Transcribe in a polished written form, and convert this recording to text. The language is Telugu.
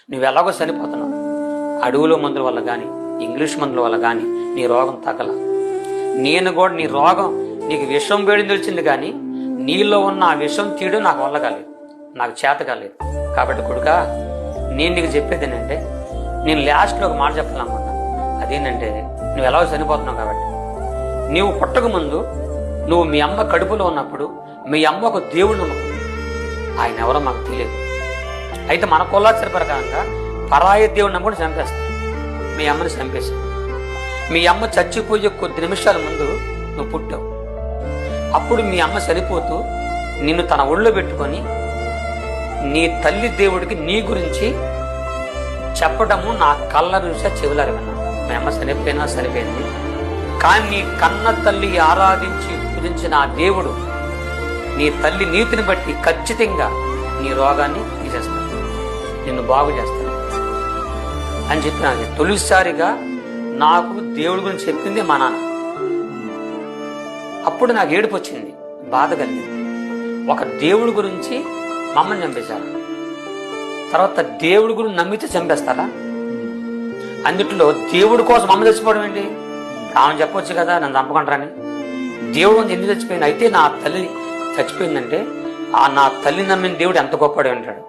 నువ్వు ఎలాగో చనిపోతున్నావు. అడవుల మందుల వల్ల కానీ ఇంగ్లీష్ మందుల వల్ల కానీ నీ రోగం తగ్గల. నేను కూడా నీ రోగం నీకు విషం వేడి తెలిసింది కానీ నీలో ఉన్న ఆ విషం తీయడం నాకు వల్ల కాలేదు, నాకు చేత కాలేదు. కాబట్టి కొడుకా, నేను నీకు చెప్పేది ఏంటంటే, నేను లాస్ట్లో ఒక మాట చెప్పాలనుకున్నా. అదేంటంటే, నువ్వు ఎలాగో చనిపోతున్నావు కాబట్టి నీవు పుట్టక ముందు నువ్వు మీ అమ్మ కడుపులో ఉన్నప్పుడు మీ అమ్మ ఒక దేవుడు నమ్ముకుంది. ఆయన ఎవరో మాకు తెలియదు. అయితే మన కులాచార ప్రకారంగా పరాయి దేవుడు నమ్ముకుని చంపేస్తాను. మీ అమ్మని చంపేశాను. మీ అమ్మ చచ్చిపోయే కొద్ది నిమిషాల ముందు నువ్వు పుట్టావు. అప్పుడు మీ అమ్మ చనిపోతూ నిన్ను తన ఒళ్ళో పెట్టుకొని నీ తల్లి దేవుడికి నీ గురించి చెప్పడము నా కళ్ళ నుంచి చెవులారు విన్నాను. మీ అమ్మ చనిపోయినా సరిపోయింది, కానీ నీ కన్న తల్లి ఆరాధించి పూజించిన ఆ దేవుడు నీ తల్లి నీతిని బట్టి ఖచ్చితంగా నీ రోగాన్ని తీసేస్తాడు, నిన్ను బాగు చేస్తాడు అని చెప్పి నాకు తొలిసారిగా నాకు దేవుడి గురించి చెప్పింది మా నాన్న. అప్పుడు నాకు ఏడుపు వచ్చింది, బాధ కలిగింది. ఒక దేవుడి గురించి మమ్మల్ని చంపేశారు, తర్వాత దేవుడి గురించి నమ్మితే చంపేస్తారా? అందుట్లో దేవుడి కోసం అమ్మ చచ్చిపోవడం ఏంటి? ఆమె చెప్పొచ్చు కదా నన్ను చంపకుంటారని. దేవుడు ఎందుకు చచ్చిపోయింది? అయితే నా తల్లి చచ్చిపోయిందంటే ఆ నా తల్లి నమ్మిన దేవుడు ఎంత గొప్పవాడు అంటాడు.